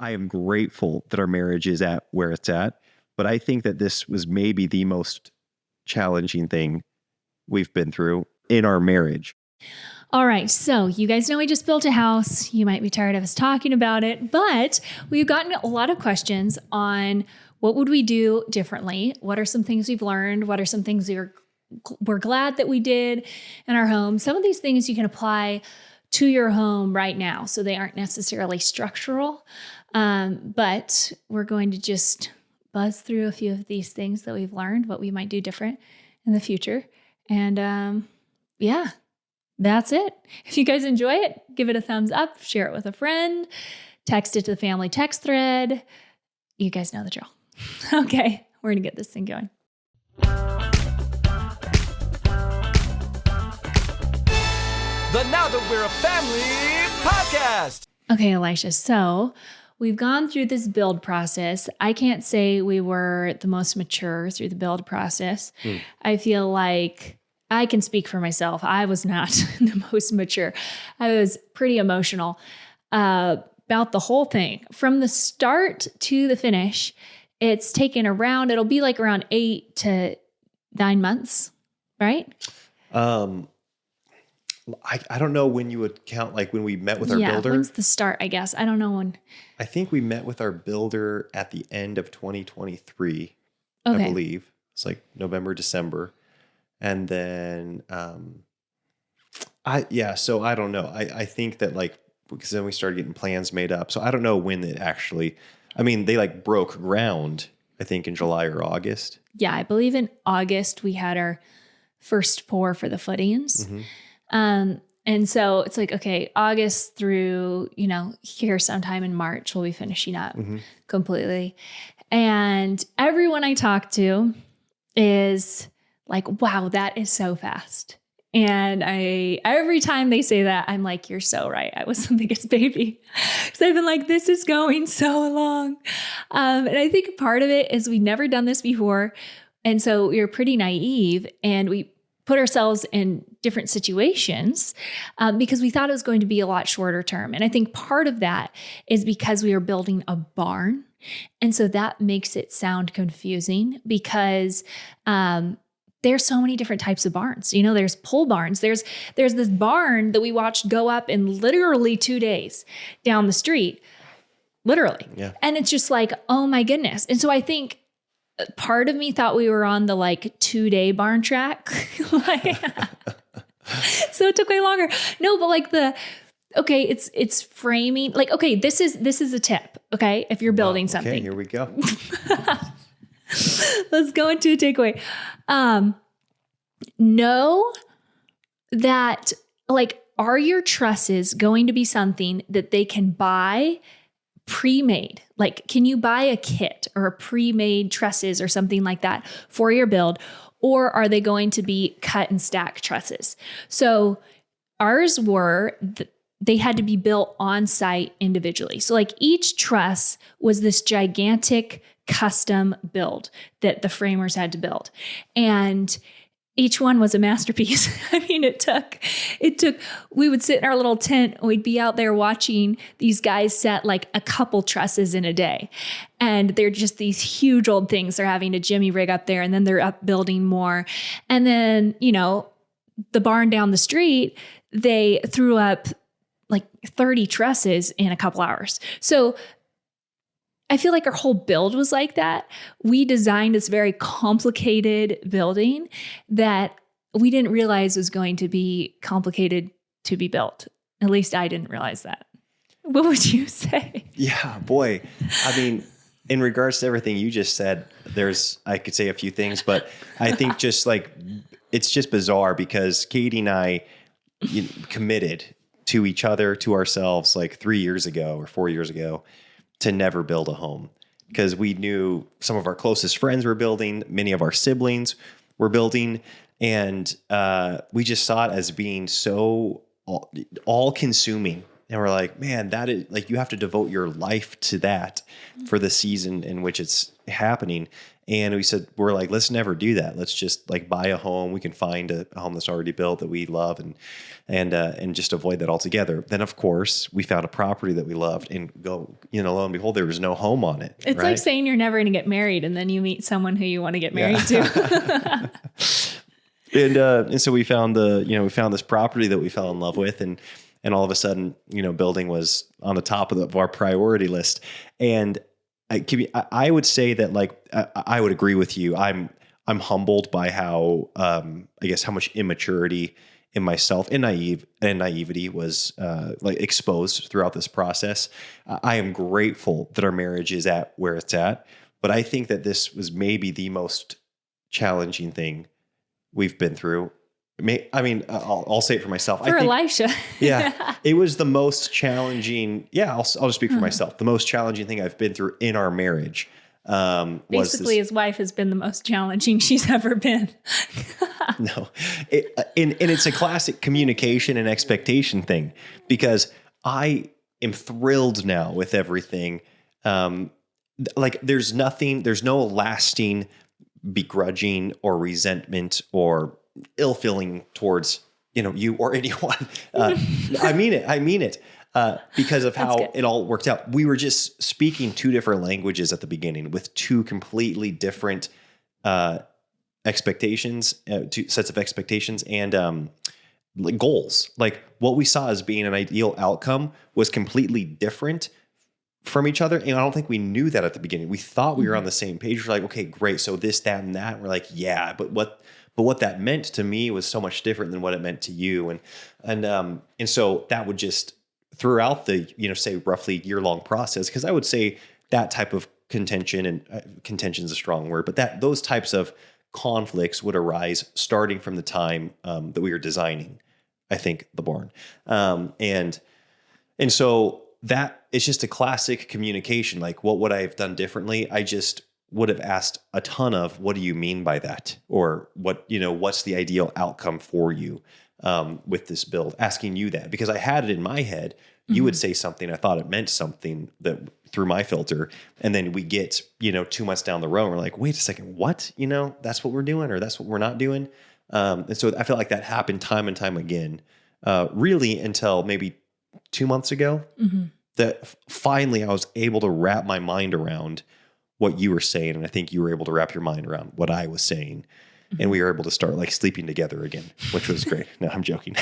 I am grateful that our marriage is at where it's at, but I think that this was maybe the most challenging thing we've been through in our marriage. All right. So you guys know we just built a house. You might be tired of us talking about it, but we've gotten a lot of questions on what would we do differently? What are some things we've learned? What are some things we're glad that we did in our home? Some of these things you can apply to your home right now. So they aren't necessarily structural, but we're going to just buzz through a few of these things that we've learned, what we might do different in the future. And yeah. That's it. If you guys enjoy it, give it a thumbs up, share it with a friend, text it to the family text thread. You guys know the drill. Okay, we're going to get this thing going. The Now That We're a Family podcast. Okay, Elisha, so we've gone through this build process. I can't say we were the most mature through the build process. I feel like I can speak for myself. I was not the most mature. I was pretty emotional about the whole thing. From the start to the finish, it's taken it'll be like around 8 to 9 months, right? I don't know when you would count, like when we met with our builder. When's the start, I guess? I don't know when. I think we met with our builder at the end of 2023, Okay. I believe. It's like November, December. And then, so I don't know. I think that because then we started getting plans made up. So I don't know when it actually, they like broke ground, I think in July or August. Yeah, I believe in August we had our first pour for the footings. And so it's like, okay, August through, here sometime in March, we'll be finishing up completely. And everyone I talk to is like, wow, that is so fast. And every time they say that, I'm like, you're so right. I was the biggest baby. Because I've been like, this is going so long. And I think part of it is we've never done this before. And so we were pretty naive and we put ourselves in different situations because we thought it was going to be a lot shorter term. And I think part of that is because we are building a barn. And so that makes it sound confusing because there's so many different types of barns. There's pole barns. There's this barn that we watched go up in literally 2 days down the street, literally. Yeah. And it's just like, oh my goodness. And so I think part of me thought we were on the 2-day barn track. So it took way longer. No, but it's framing. This is a tip. Okay. If you're building something. Okay, here we go. Let's go into a takeaway. Know that are your trusses going to be something that they can buy pre-made? Can you buy a kit or a pre-made trusses or something like that for your build? Or are they going to be cut and stack trusses? So ours were, they had to be built on site individually. So each truss was this gigantic custom build that the framers had to build. And each one was a masterpiece. It took, we would sit in our little tent and we'd be out there watching these guys set a couple trusses in a day. And they're just these huge old things. They're having to jimmy rig up there and then they're up building more. And then, the barn down the street, they threw up 30 trusses in a couple hours. So I feel like our whole build was like that. We designed this very complicated building that we didn't realize was going to be complicated to be built. At least I didn't realize that. What would you say? Yeah, boy. In regards to everything you just said, I could say a few things, but I think just it's just bizarre because Katie and I committed to each other, to ourselves 3 years ago or 4 years ago to never build a home because we knew some of our closest friends were building, many of our siblings were building, and we just saw it as being so all consuming. And we're like, man, that is you have to devote your life to that for the season in which it's happening. And we said, we're like, let's never do that. Let's just like buy a home. We can find a home that's already built that we love and just avoid that altogether. Then of course we found a property that we loved and lo and behold, there was no home on it. It's like saying you're never going to get married and then you meet someone who you want to get married to. And so we found this property that we fell in love with, and all of a sudden, building was on the top of our priority list. And I would say that, like, I would agree with you. I'm humbled by how, I guess, how much immaturity in myself and naivety was like exposed throughout this process. I am grateful that our marriage is at where it's at, but I think that this was maybe the most challenging thing we've been through. I mean, I'll say it for myself. For Elisha. Yeah, it was the most challenging. Yeah, I'll just speak for myself. The most challenging thing I've been through in our marriage. Basically, his wife has been the most challenging she's ever been. No, and it's a classic communication and expectation thing, because I am thrilled now with everything. Like there's no lasting begrudging or resentment or ill feeling towards, you or anyone. I mean it. Because of how it all worked out. We were just speaking two different languages at the beginning with two completely different expectations, two sets of expectations and like goals. Like what we saw as being an ideal outcome was completely different from each other. And I don't think we knew that at the beginning. We thought we were on the same page. We're like, okay, great. So this, that, and that. We're like, yeah, but what that meant to me was so much different than what it meant to you. And so that would just throughout the, say roughly year-long process, because I would say that type of contention, and contention is a strong word, but those types of conflicts would arise starting from the time that we were designing, I think, the barn. And so that it's just a classic communication. Like, what would I have done differently? I just would have asked a ton of, what do you mean by that? Or what's the ideal outcome for you with this build? Asking you that, because I had it in my head. You would say something, I thought it meant something that through my filter. And then we get, 2 months down the road, and we're like, wait a second, what? That's what we're doing, or that's what we're not doing. And so I felt like that happened time and time again, really until maybe 2 months ago, that finally I was able to wrap my mind around what you were saying. And I think you were able to wrap your mind around what I was saying. And we were able to start like sleeping together again, which was great. No, I'm joking. I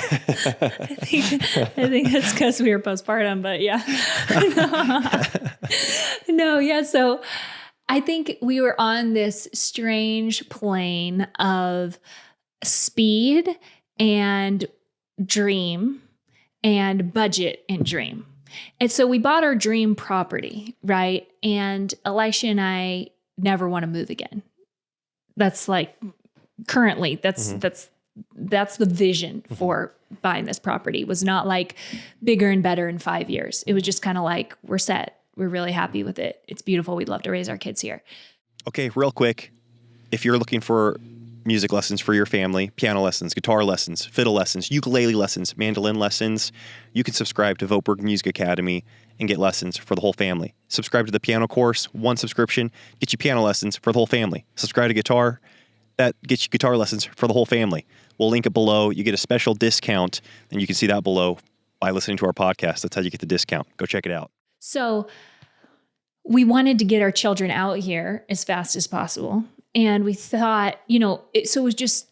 think that's because we were postpartum, but yeah. No, yeah. So I think we were on this strange plane of speed and dream and budget and dream. And so we bought our dream property, right? And Elisha and I never want to move again. That's like currently that's the vision for buying this property. Was not like bigger and better in 5 years. It was just kind of like, we're set. We're really happy with it. It's beautiful. We'd love to raise our kids here. Okay, real quick. If you're looking for music lessons for your family, piano lessons, guitar lessons, fiddle lessons, ukulele lessons, mandolin lessons, you can subscribe to Voteberg Music Academy and get lessons for the whole family. Subscribe to the piano course, one subscription, get you piano lessons for the whole family. Subscribe to guitar, that gets you guitar lessons for the whole family. We'll link it below. You get a special discount, and you can see that below by listening to our podcast. That's how you get the discount. Go check it out. So we wanted to get our children out here as fast as possible. And we thought, so it was just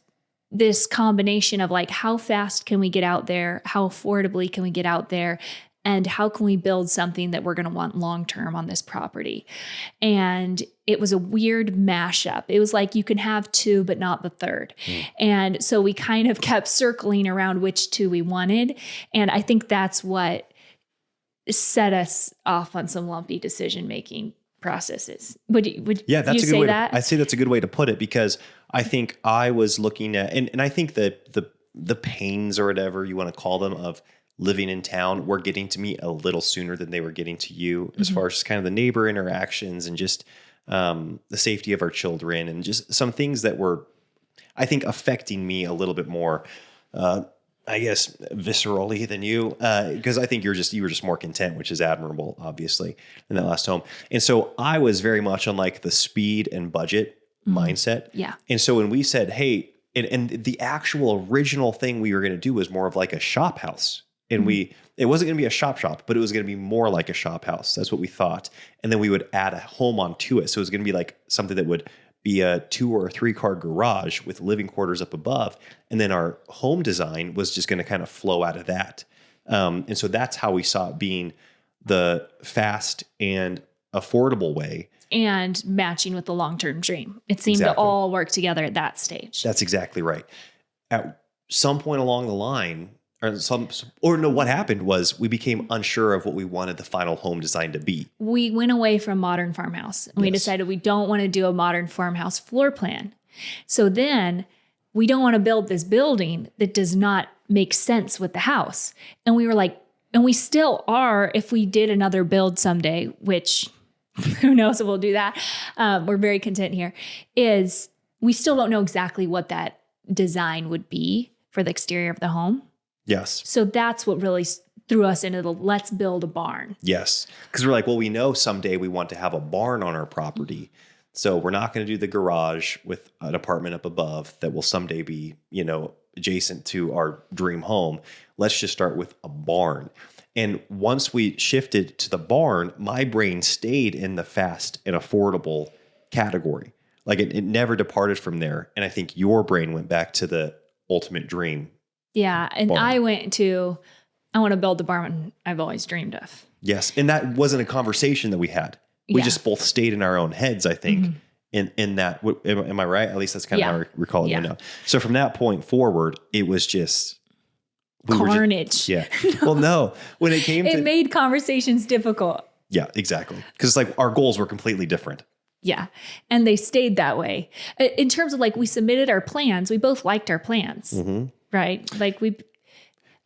this combination of like, how fast can we get out there? How affordably can we get out there? And how can we build something that we're going to want long-term on this property? And it was a weird mashup. It was like you can have two, but not the third. And so we kind of kept circling around which two we wanted. And I think that's what set us off on some lumpy decision-making processes. Would you that's say a good way that? I'd say that's a good way to put it, because I think I was looking at, and I think that the pains or whatever you want to call them of living in town were getting to me a little sooner than they were getting to you, as far as just kind of the neighbor interactions and just the safety of our children and just some things that were, I think, affecting me a little bit more, I guess, viscerally than you, because I think you were just more content, which is admirable, obviously, in that last home. And so I was very much on like the speed and budget mindset. Yeah. And so when we said, hey, and the actual original thing we were going to do was more of like a shop house. And it wasn't going to be a shop, but it was going to be more like a shop house. That's what we thought. And then we would add a home onto it. So it was going to be like something that would be a 2 or 3 car garage with living quarters up above. And then our home design was just going to kind of flow out of that. And so that's how we saw it being the fast and affordable way. And matching with the long-term dream. It seemed to all work together at that stage. That's exactly right. At some point along the line, what happened was we became unsure of what we wanted the final home design to be. We went away from modern farmhouse and we decided we don't want to do a modern farmhouse floor plan. So then we don't want to build this building that does not make sense with the house. And we were like, and we still are, if we did another build someday, which who knows if we'll do that. We're very content here, is we still don't know exactly what that design would be for the exterior of the home. Yes. So that's what really threw us into the let's build a barn. Yes. Because we're like, well, we know someday we want to have a barn on our property. So we're not going to do the garage with an apartment up above that will someday be, adjacent to our dream home. Let's just start with a barn. And once we shifted to the barn, my brain stayed in the fast and affordable category. Like it never departed from there. And I think your brain went back to the ultimate dream. Yeah. And barn. I went to, I want to build the barn I've always dreamed of. Yes. And that wasn't a conversation that we had. We just both stayed in our own heads, I think, in that. Am I right? At least that's kind of how I recall it right now. So from that point forward, it was just... carnage. Well, no. When it came it made conversations difficult. Yeah, exactly. Because it's like our goals were completely different. Yeah. And they stayed that way. In terms of like, we submitted our plans. We both liked our plans, right? Like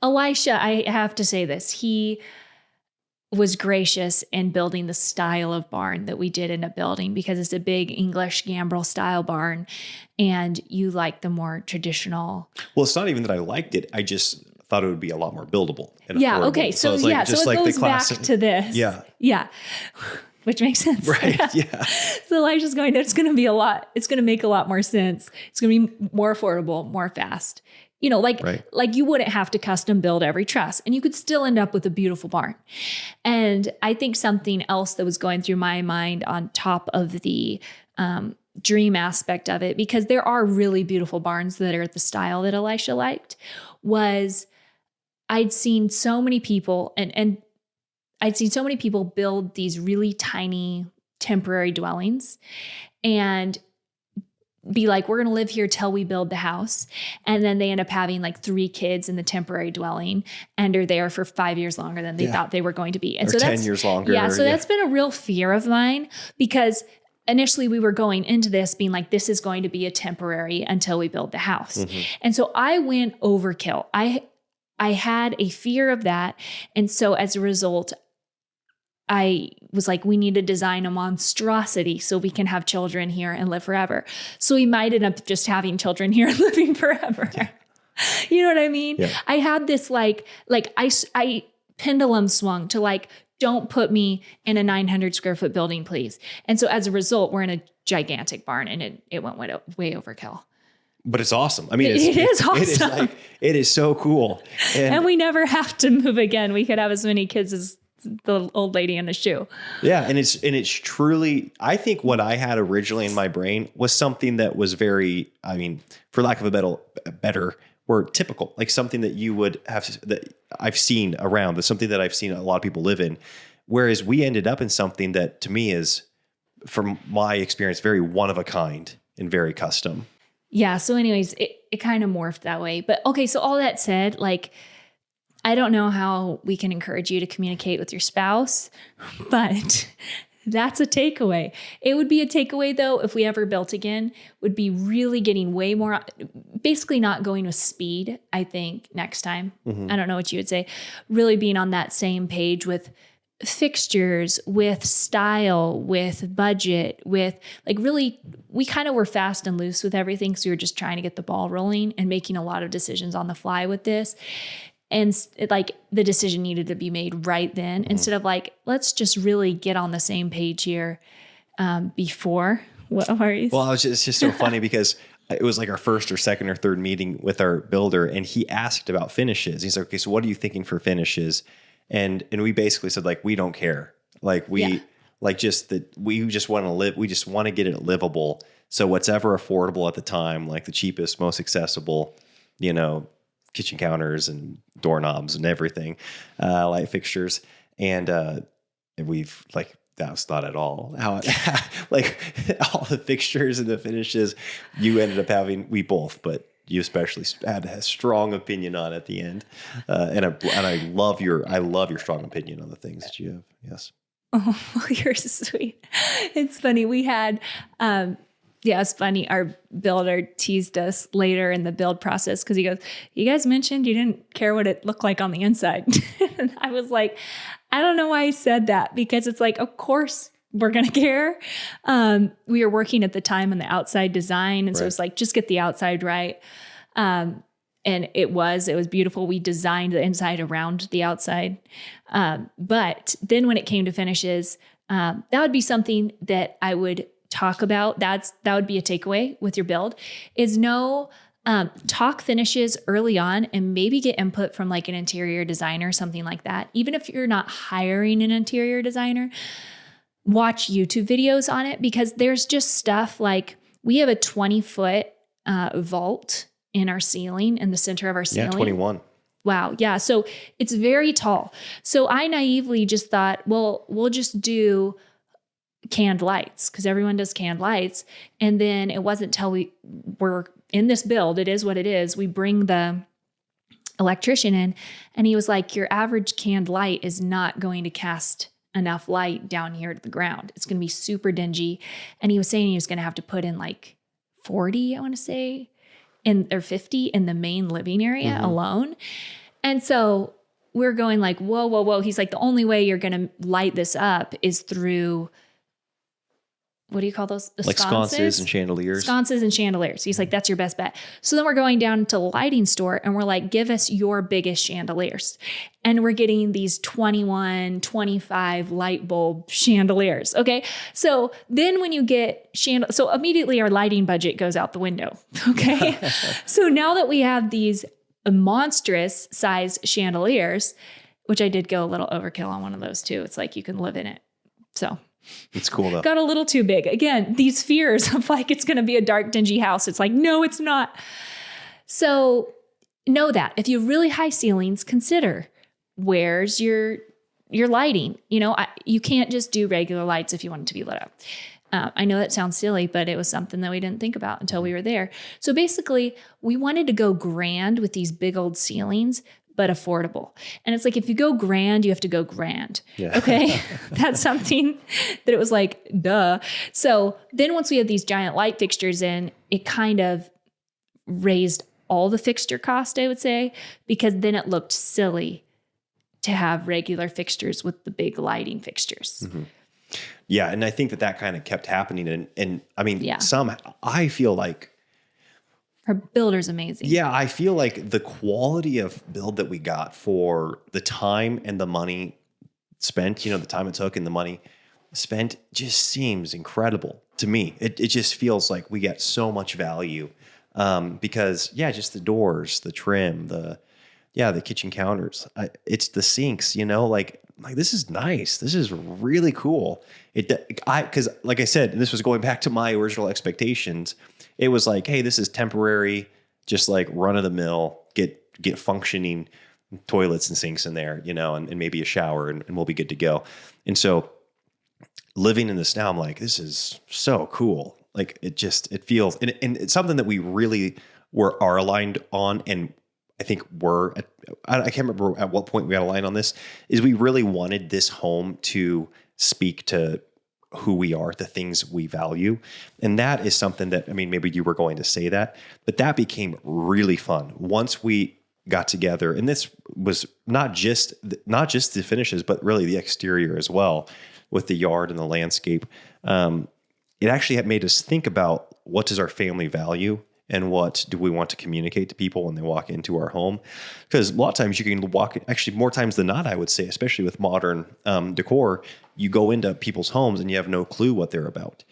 Elisha, I have to say this, he was gracious in building the style of barn that we did end up building because it's a big English gambrel style barn and you like the more traditional. Well, it's not even that I liked it. I just thought it would be a lot more buildable. And yeah. affordable. Okay. So it's like, so it goes back to this. Yeah. Yeah. Which makes sense. Right. Yeah. So Elisha's going, it's going to be a lot. It's going to make a lot more sense. It's going to be more affordable, more fast. Like you wouldn't have to custom build every truss and you could still end up with a beautiful barn. And I think something else that was going through my mind on top of the dream aspect of it, because there are really beautiful barns that are the style that Elisha liked, was I'd seen so many people and I'd seen so many people build these really tiny temporary dwellings and be like, we're going to live here till we build the house. And then they end up having like 3 kids in the temporary dwelling and are there for 5 years longer than they thought they were going to be. And or so 10 years longer. Yeah. So that's been a real fear of mine because initially we were going into this being like, this is going to be a temporary until we build the house. And so I went overkill. I had a fear of that. And so as a result, I was like, we need to design a monstrosity so we can have children here and live forever. So we might end up just having children here and living forever. Yeah. You know what I mean? Yeah. I had this like I pendulum swung to like, don't put me in a 900 square foot building, please. And so as a result, we're in a gigantic barn and it went way overkill. But it's awesome. I mean, it is awesome. It is so cool. And we never have to move again. We could have as many kids as the old lady in a shoe. Yeah. And it's truly, I think what I had originally in my brain was something that was very, I mean, for lack of a better word, typical, like something that you would have, that I've seen around, but something that I've seen a lot of people live in. Whereas we ended up in something that to me is, from my experience, very one of a kind and very custom. Yeah. So anyways, it kind of morphed that way. But okay. So all that said, like, I don't know how we can encourage you to communicate with your spouse, but that's a takeaway. It would be a takeaway though, if we ever built again, would be really getting way more, basically not going with speed, I think, next time. I don't know what you would say. Really being on that same page with fixtures, with style, with budget, with like really, we kind of were fast and loose with everything. So we were just trying to get the ball rolling and making a lot of decisions on the fly with this. And like the decision needed to be made right then instead of like, let's just really get on the same page here before What worries? Well, it's just so funny because it was like our first or second or third meeting with our builder, and he asked about finishes. He's like, okay, so what are you thinking for finishes? And we basically said, like, we don't care. Like just that we just want to live. We just want to get it livable. So whatever affordable at the time, like the cheapest, most accessible, kitchen counters and doorknobs and everything, light fixtures. And we've like, that was not at all how like all the fixtures and the finishes you ended up having, we both, but you especially had a strong opinion on at the end. And I love your strong opinion on the things that you have. Yes. Oh, you're sweet. It's funny. We had, it's funny. Our builder teased us later in the build process because he goes, you guys mentioned you didn't care what it looked like on the inside. And I was like, I don't know why I said that, because it's like, of course we're going to care. We were working at the time on the outside design. And so it's like, just get the outside right. And it was beautiful. We designed the inside around the outside. But then when it came to finishes, that would be something that I would talk about. That would be a takeaway with your build, is talk finishes early on and maybe get input from like an interior designer, something like that. Even if you're not hiring an interior designer, watch YouTube videos on it, because there's just stuff like, we have a 20-foot vault in our ceiling, in the center of our ceiling. Yeah, 21. Wow. Yeah. So it's very tall. So I naively just thought, well, we'll just do canned lights, because everyone does canned lights. And then it wasn't till we were in this build, it is what it is. We bring the electrician in, and he was like, your average canned light is not going to cast enough light down here to the ground. It's going to be super dingy. And he was saying he was going to have to put in like 40, I want to say, or 50 in the main living area alone. And so we're going like, whoa. He's like, the only way you're going to light this up is through, what do you call those? Like sconces and chandeliers. Sconces and chandeliers. He's like, that's your best bet. So then we're going down to the lighting store and we're like, give us your biggest chandeliers. And we're getting these 21, 25 light bulb chandeliers. Okay. So then when you get so immediately our lighting budget goes out the window. Okay. So now that we have these monstrous size chandeliers, which I did go a little overkill on one of those too. It's like, you can live in it. So it's cool though. Got a little too big. Again, these fears of like, it's going to be a dark, dingy house. It's like, no, it's not. So know that if you have really high ceilings, consider where's your lighting. You can't just do regular lights if you want it to be lit up. I know that sounds silly, but it was something that we didn't think about until we were there. So basically, we wanted to go grand with these big old ceilings, but affordable. And it's like, if you go grand, you have to go grand. Yeah. Okay. That's something that it was like, duh. So then once we had these giant light fixtures in, it kind of raised all the fixture cost, I would say, because then it looked silly to have regular fixtures with the big lighting fixtures. Mm-hmm. Yeah. And I think that kind of kept happening. And I mean, I feel like, her builder's amazing. Yeah, I feel like the quality of build that we got for the time and the money spent, the time it took and the money spent, just seems incredible to me. It just feels like we get so much value because, just the doors, the trim, the kitchen counters, it's the sinks, like this is nice. This is really cool. Because like I said, and this was going back to my original expectations, it was like, hey, this is temporary, just like run of the mill, get functioning toilets and sinks in there, and maybe a shower and we'll be good to go. And so living in this now, I'm like, this is so cool. Like it feels, and it's something that we really are aligned on. And I think I can't remember at what point we got aligned on this, is we really wanted this home to speak to who we are, the things we value. And that is something that, maybe you were going to say that, but that became really fun once we got together. And this was not just the finishes, but really the exterior as well, with the yard and the landscape. It actually had made us think about, what does our family value and what do we want to communicate to people when they walk into our home? Because a lot of times you can walk, actually more times than not, I would say, especially with modern decor, you go into people's homes and you have no clue what they're about.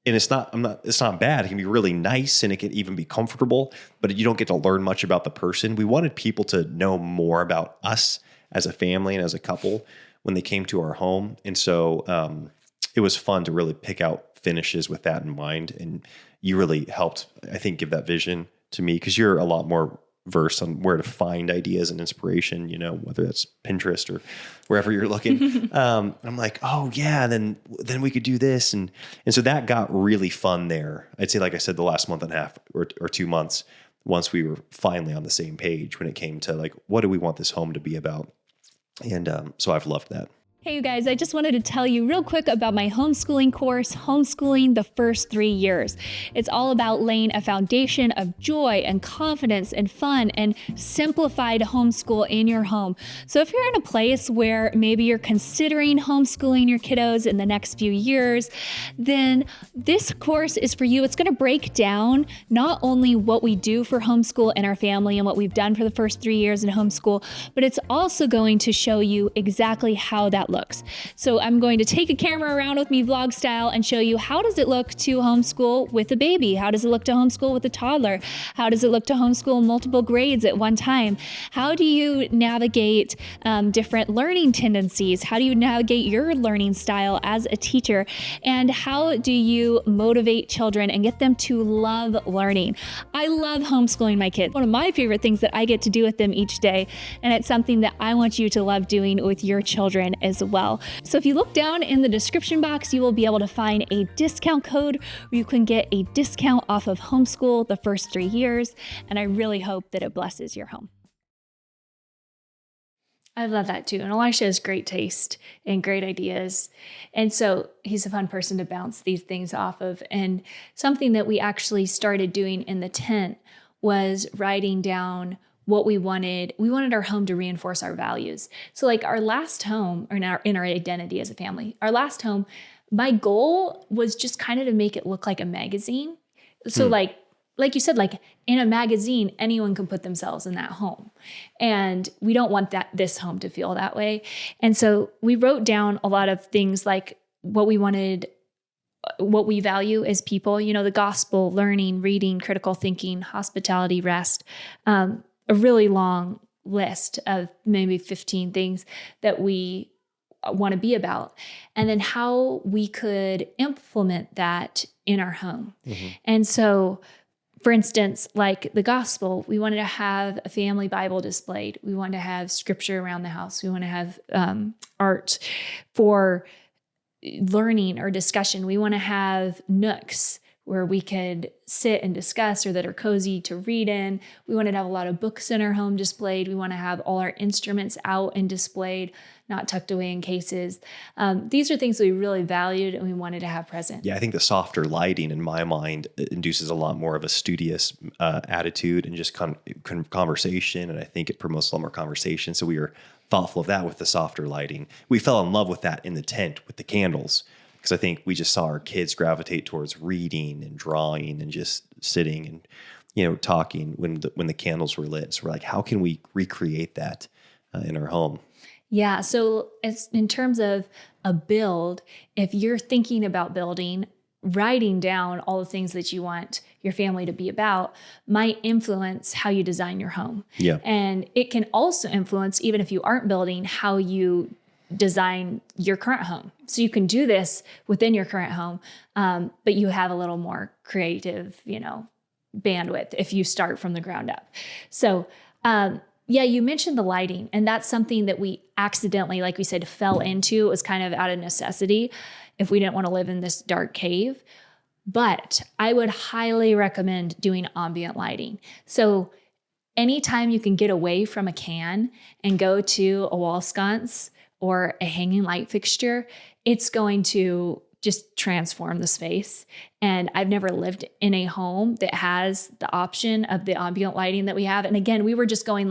and it's not bad. It can be really nice and it can even be comfortable, but you don't get to learn much about the person. We wanted people to know more about us as a family and as a couple when they came to our home. And so it was fun to really pick out finishes with that in mind. And you really helped, I think, give that vision to me, because you're a lot more versed on where to find ideas and inspiration, whether that's Pinterest or wherever you're looking. I'm like, oh yeah, then we could do this. And so that got really fun there. I'd say, like I said, the last month and a half or 2 months, once we were finally on the same page when it came to like, what do we want this home to be about? And so I've loved that. Hey, you guys, I just wanted to tell you real quick about my homeschooling course, Homeschooling the First 3 Years. It's all about laying a foundation of joy and confidence and fun and simplified homeschool in your home. So if you're in a place where maybe you're considering homeschooling your kiddos in the next few years, then this course is for you. It's going to break down not only what we do for homeschool in our family and what we've done for the first 3 years in homeschool, but it's also going to show you exactly how that looks. So I'm going to take a camera around with me vlog style and show you how does it look to homeschool with a baby? How does it look to homeschool with a toddler? How does it look to homeschool multiple grades at one time? How do you navigate different learning tendencies? How do you navigate your learning style as a teacher? And how do you motivate children and get them to love learning? I love homeschooling my kids. One of my favorite things that I get to do with them each day, and it's something that I want you to love doing with your children as well. So if you look down in the description box, you will be able to find a discount code where you can get a discount off of Homeschool the First 3 Years, and I really hope that it blesses your home. I love that too. And Elisha has great taste and great ideas. And so he's a fun person to bounce these things off of. And something that we actually started doing in the tent was writing down what we wanted. We wanted our home to reinforce our values. So like our last home, or in our identity as a family, our last home, my goal was just kind of to make it look like a magazine. So like you said, like in a magazine, anyone can put themselves in that home. And we don't want this home to feel that way. And so we wrote down a lot of things like what we wanted, what we value as people, the gospel, learning, reading, critical thinking, hospitality, rest, a really long list of maybe 15 things that we want to be about, and then how we could implement that in our home. Mm-hmm. And so, for instance, like the gospel, we wanted to have a family Bible displayed. We wanted to have scripture around the house. We want to have art for learning or discussion. We want to have nooks where we could sit and discuss, or that are cozy to read in. We wanted to have a lot of books in our home displayed. We want to have all our instruments out and displayed, not tucked away in cases. These are things that we really valued and we wanted to have present. Yeah, I think the softer lighting in my mind induces a lot more of a studious attitude and just conversation. And I think it promotes a lot more conversation. So we were thoughtful of that with the softer lighting. We fell in love with that in the tent with the candles, because I think we just saw our kids gravitate towards reading and drawing and just sitting and, talking when the candles were lit. So we're like, how can we recreate that in our home? Yeah. So it's in terms of a build, if you're thinking about building, writing down all the things that you want your family to be about might influence how you design your home. Yeah. And it can also influence, even if you aren't building, how you design your current home. So you can do this within your current home, but you have a little more creative, bandwidth if you start from the ground up. So, you mentioned the lighting, and that's something that we accidentally, like we said, fell into. It was kind of out of necessity if we didn't want to live in this dark cave. But I would highly recommend doing ambient lighting. So anytime you can get away from a can and go to a wall sconce or a hanging light fixture, it's going to just transform the space. And I've never lived in a home that has the option of the ambient lighting that we have. And again, we were just going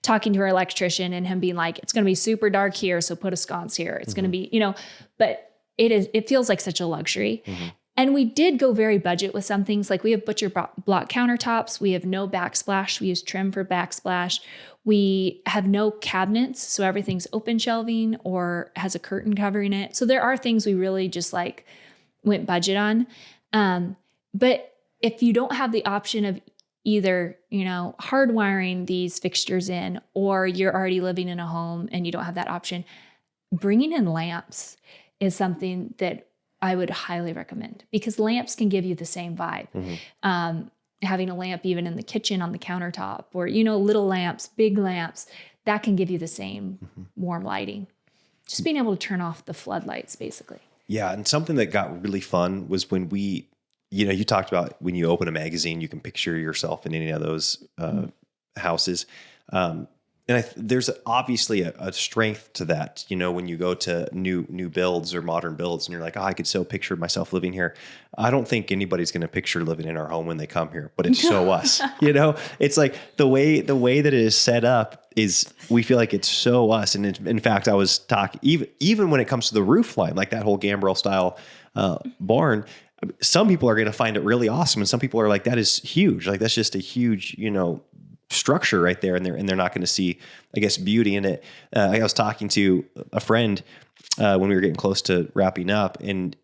talking to our electrician and him being like, it's going to be super dark here, so put a sconce here. It's going to be, but it feels like such a luxury. Mm-hmm. And we did go very budget with some things. Like we have butcher block countertops. We have no backsplash. We use trim for backsplash. We have no cabinets. So everything's open shelving or has a curtain covering it. So there are things we really just went budget on. But if you don't have the option of either, hardwiring these fixtures in, or you're already living in a home and you don't have that option, bringing in lamps is something that I would highly recommend, because lamps can give you the same vibe. Having a lamp even in the kitchen on the countertop, or, little lamps, big lamps, that can give you the same warm lighting. Just being able to turn off the floodlights, basically. Yeah. And something that got really fun was when we, you talked about when you open a magazine, you can picture yourself in any of those houses. And there's obviously a strength to that, when you go to new builds or modern builds and you're like, I could so picture myself living here. I don't think anybody's going to picture living in our home when they come here, but it's so us, it's like the way that it is set up is, we feel like it's so us. And in fact, I was talking, even when it comes to the roof line, like that whole gambrel style barn, some people are going to find it really awesome. And some people are like, that is huge. Like, that's just a huge, structure right there. And they're not going to see, I guess, beauty in it. I was talking to a friend when we were getting close to wrapping up, and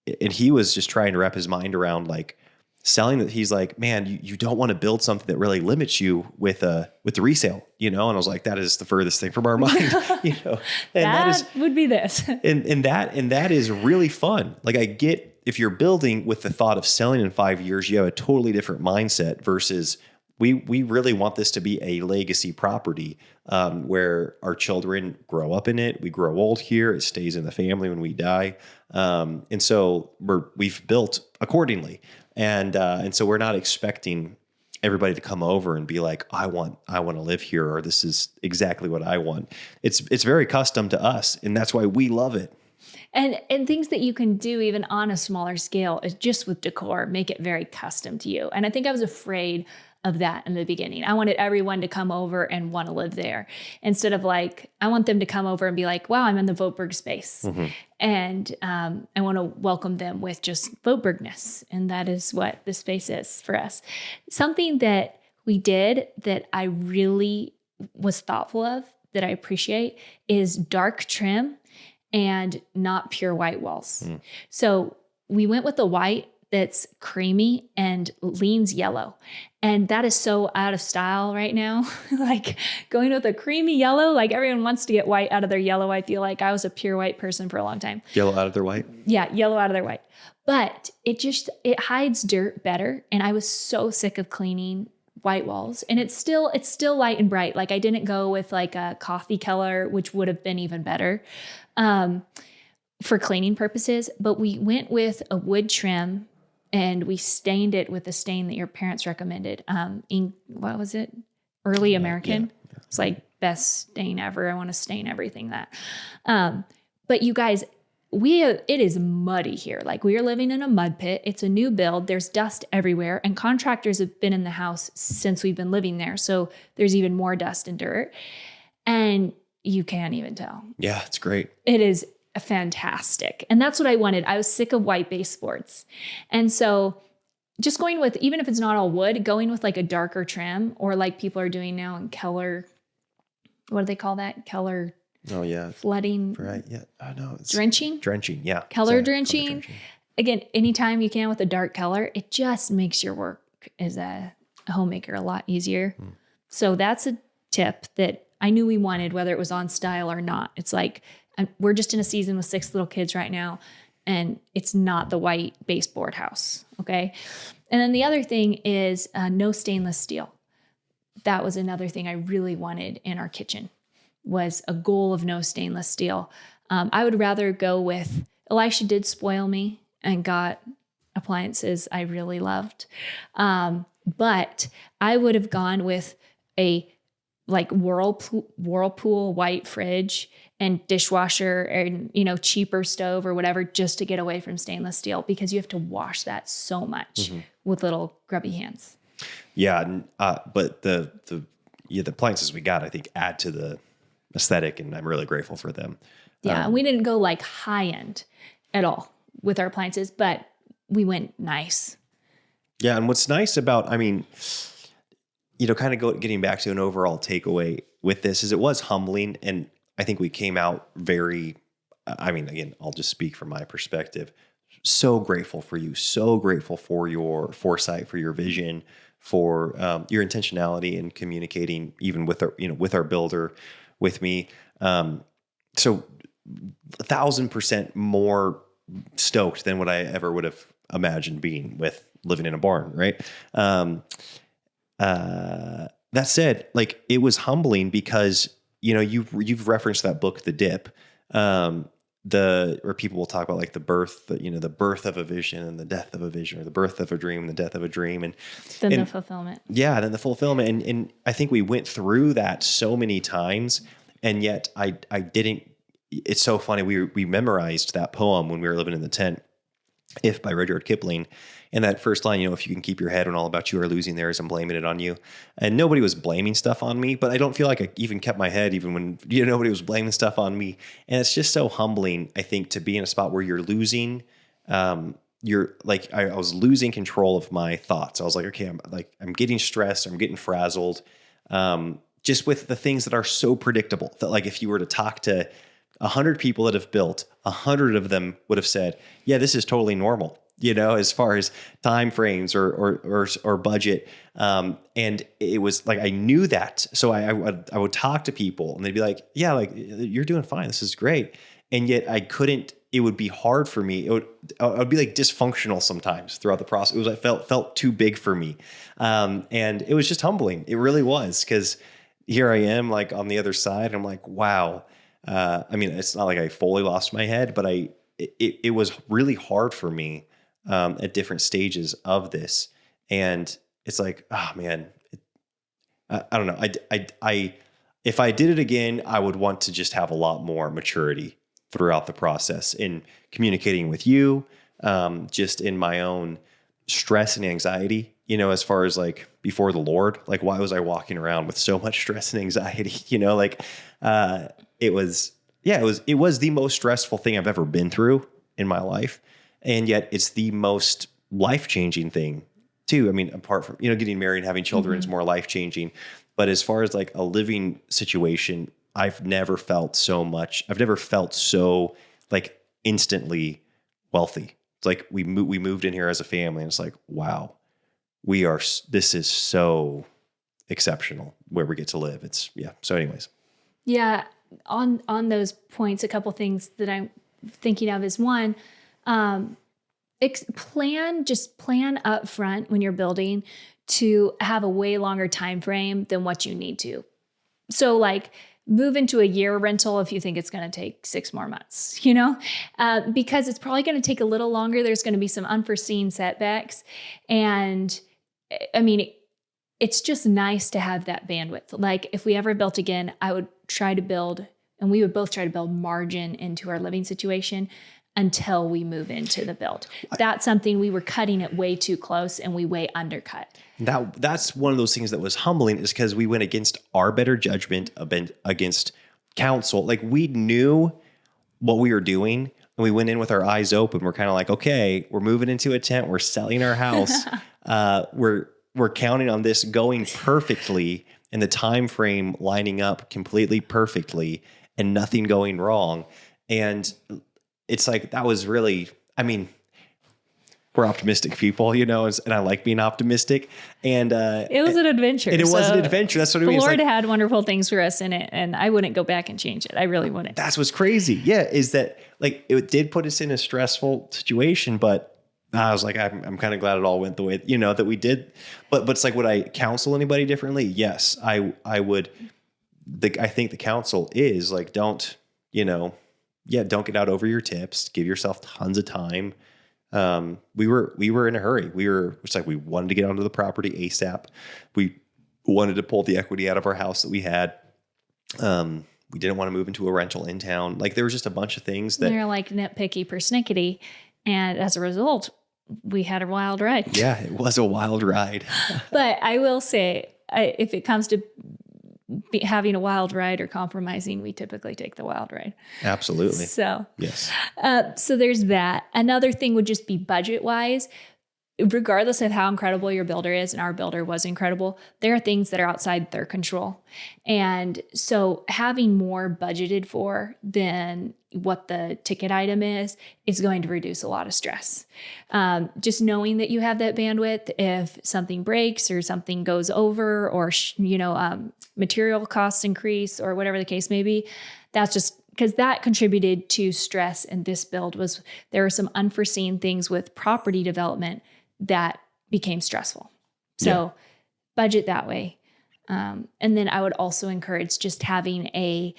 he was just trying to wrap his mind around like selling that. He's like, man, you don't want to build something that really limits you with the resale, And I was like, that is the furthest thing from our mind, And that would be this. and that is really fun. Like, I get, if you're building with the thought of selling in 5 years, you have a totally different mindset versus we really want this to be a legacy property where our children grow up in it. We grow old here. It stays in the family when we die. And so we've built accordingly. And so we're not expecting everybody to come over and be like, I want to live here, or this is exactly what I want. It's very custom to us. And that's why we love it. And things that you can do even on a smaller scale is just with decor, make it very custom to you. And I think I was afraid of that in the beginning. I wanted everyone to come over and want to live there, instead of like, I want them to come over and be like, wow, I'm in the Voteberg space. And I want to welcome them with just Votebergness. And that is what this space is for us. Something that we did that I really was thoughtful of, that I appreciate, is dark trim and not pure white walls. So we went with the white that's creamy and leans yellow. And that is so out of style right now. Like, going with a creamy yellow, like everyone wants to get white out of their yellow. I feel like I was a pure white person for a long time. Yellow out of their white? Yeah, yellow out of their white. But it hides dirt better. And I was so sick of cleaning white walls. And it's still light and bright. Like, I didn't go with like a coffee color, which would have been even better for cleaning purposes. But we went with a wood trim, and we stained it with the stain that your parents recommended. What was it? Early American. Yeah. It's like best stain ever. I want to stain everything that. But you guys, it is muddy here. Like, we are living in a mud pit. It's a new build. There's dust everywhere, and contractors have been in the house since we've been living there. So there's even more dust and dirt, and you can't even tell. Yeah, it's great. It is fantastic. And that's what I wanted. I was sick of white baseboards. And so just going with, even if it's not all wood, going with like a darker trim, or like people are doing now in Keller, what do they call that? Keller. Oh yeah. Flooding. Right. Yeah. I know. Drenching. Yeah. Keller drenching. Again, anytime you can with a dark color, it just makes your work as a homemaker a lot easier. So that's a tip that I knew we wanted, whether it was on style or not. It's like, we're just in a season with 6 little kids right now, and it's not the white baseboard house. Okay. And then the other thing is no stainless steel. That was another thing I really wanted in our kitchen, was a goal of no stainless steel. I would rather go with, Elisha did spoil me and got appliances I really loved. But I would have gone with a like Whirlpool white fridge and dishwasher and, cheaper stove or whatever, just to get away from stainless steel, because you have to wash that so much with little grubby hands. Yeah. But the appliances we got, I think, add to the aesthetic, and I'm really grateful for them. Yeah. We didn't go like high end at all with our appliances, but we went nice. Yeah. And what's nice about, getting back to an overall takeaway with this is it was humbling. And I think we came out again, I'll just speak from my perspective, so grateful for you, so grateful for your foresight, for your vision, for your intentionality in communicating, even with our, with our builder, with me. So 1,000% more stoked than what I ever would have imagined being with living in a barn, right? That said, like, it was humbling because, you've referenced that book, The Dip, where people will talk about like the birth, the birth of a vision and the death of a vision, or the birth of a dream, and the death of a dream. And then the fulfillment. Yeah. Then the fulfillment. And I think we went through that so many times, and yet I didn't. It's so funny. We memorized that poem when we were living in the tent, If by Rudyard Kipling. And that first line, if you can keep your head when all about you are losing theirs and blaming it on you. And nobody was blaming stuff on me, but I don't feel like I even kept my head even when nobody was blaming stuff on me. And it's just so humbling, I think, to be in a spot where you're losing, you're like, I was losing control of my thoughts. I was like, okay, I'm getting stressed, I'm getting frazzled, just with the things that are so predictable that, like, if you were to talk to 100 people that have built, 100 of them would have said, yeah, this is totally normal, as far as time frames or budget. And it was like, I knew that. So I would talk to people and they'd be like, yeah, like, you're doing fine. This is great. And yet I couldn't, it would be hard for me. I would be like dysfunctional sometimes throughout the process. I felt too big for me. And it was just humbling. It really was, because here I am, like, on the other side. And I'm like, wow. I mean, it's not like I fully lost my head, but it was really hard for me at different stages of this. And it's like, oh man, I don't know. I if I did it again, I would want to just have a lot more maturity throughout the process in communicating with you, just in my own stress and anxiety, as far as like before the Lord. Like, why was I walking around with so much stress and anxiety? It was the most stressful thing I've ever been through in my life. And yet it's the most life-changing thing too. I mean, apart from, getting married and having children is more life-changing. But as far as like a living situation, I've never felt so like instantly wealthy. It's like we moved in here as a family, and it's like, wow, this is so exceptional where we get to live. So anyways. Yeah. On those points, a couple things that I'm thinking of is, one, plan up front when you're building to have a way longer time frame than what you need to. So like, move into a year rental if you think it's going to take 6 more months, because it's probably going to take a little longer. There's going to be some unforeseen setbacks. And I mean, it's just nice to have that bandwidth. Like, if we ever built again, I would try to build, and we would both try to build margin into our living situation until we move into the build. That's something we were cutting it way too close, and we way undercut. That's one of those things that was humbling, is because we went against our better judgment, against counsel. Like, we knew what we were doing, and we went in with our eyes open. We're kind of like, okay, we're moving into a tent. We're selling our house. We're counting on this going perfectly, and the time frame lining up completely perfectly, and nothing going wrong. And it's like, that was really, I mean, we're optimistic people, and I like being optimistic. And it was an adventure. And it was an adventure. That's what it means. The Lord had wonderful things for us in it, and I wouldn't go back and change it. I really wouldn't. That's what's crazy. Yeah, is that, like, it did put us in a stressful situation, but I was like, I'm kind of glad it all went the way, that we did. But it's like, would I counsel anybody differently? Yes, I would. I think the counsel is like, don't get out over your tips. Give yourself tons of time. We were in a hurry. It's like, we wanted to get onto the property ASAP. We wanted to pull the equity out of our house that we had. We didn't want to move into a rental in town. Like, there was just a bunch of things that they're like nitpicky, persnickety. And as a result, we had a wild ride. Yeah, it was a wild ride. But I will say, if it comes to having a wild ride or compromising, we typically take the wild ride. Absolutely. So, yes. So there's that. Another thing would just be budget wise. regardless of how incredible your builder is, and our builder was incredible, there are things that are outside their control. And so having more budgeted for than what the ticket item is going to reduce a lot of stress. Just knowing that you have that bandwidth, if something breaks or something goes over, or, material costs increase or whatever the case may be, that's just because that contributed to stress in this build. Was there were some unforeseen things with property development that became stressful. So budget that way. And then I would also encourage just having a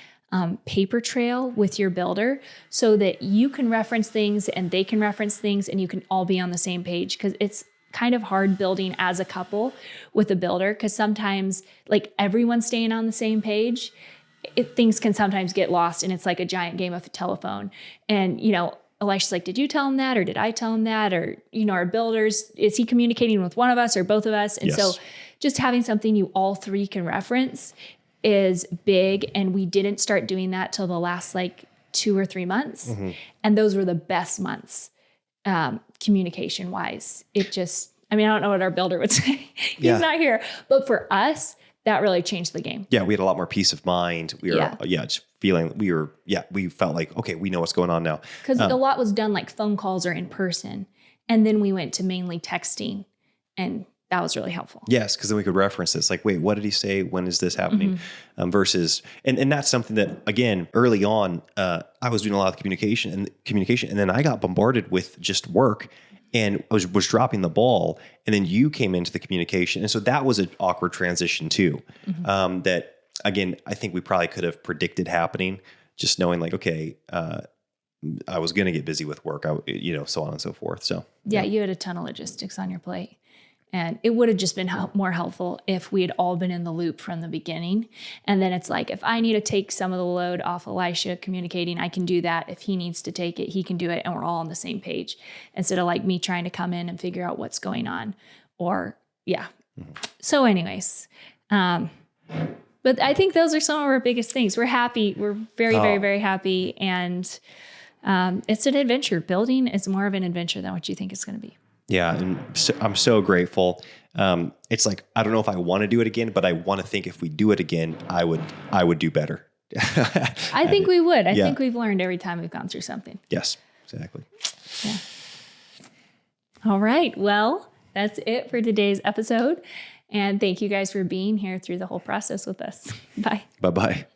paper trail with your builder so that you can reference things and they can reference things and you can all be on the same page, because it's kind of hard building as a couple with a builder, because sometimes like everyone's staying on the same page. Things can sometimes get lost and it's like a giant game of telephone. And, Elisha's like, did you tell him that? Or did I tell him that? Or, our builders, is he communicating with one of us or both of us? And so just having something you all three can reference is big. And we didn't start doing that till the last 2 or 3 months. Mm-hmm. And those were the best months, communication wise. I don't know what our builder would say. He's not here. But for us, that really changed the game. Yeah, we had a lot more peace of mind. We were, just feeling, we felt like, okay, we know what's going on now. Because a lot was done like phone calls or in person. And then we went to mainly texting, and that was really helpful. Yes, because then we could reference this. Like, wait, what did he say? When is this happening? Mm-hmm. Versus, and that's something that, again, early on, I was doing a lot of communication, and then I got bombarded with just work. And I was dropping the ball, and then you came into the communication. And so that was an awkward transition too. Mm-hmm. That, again, I think we probably could have predicted happening, just knowing okay, I was going to get busy with work, so on and so forth. So yeah, you had a ton of logistics on your plate. And it would have just been more helpful if we had all been in the loop from the beginning. And then it's like, if I need to take some of the load off Elisha communicating, I can do that. If he needs to take it, he can do it. And we're all on the same page, instead of me trying to come in and figure out what's going on. So anyways, but I think those are some of our biggest things. We're happy. We're very, very, very happy. And it's an adventure. Building is more of an adventure than what you think it's going to be. Yeah, and so, I'm so grateful. It's like, I don't know if I want to do it again, but I want to think if we do it again, I would do better. I think we would. I think we've learned every time we've gone through something. Yes, exactly. Yeah. All right. Well, that's it for today's episode. And thank you guys for being here through the whole process with us. Bye. Bye-bye.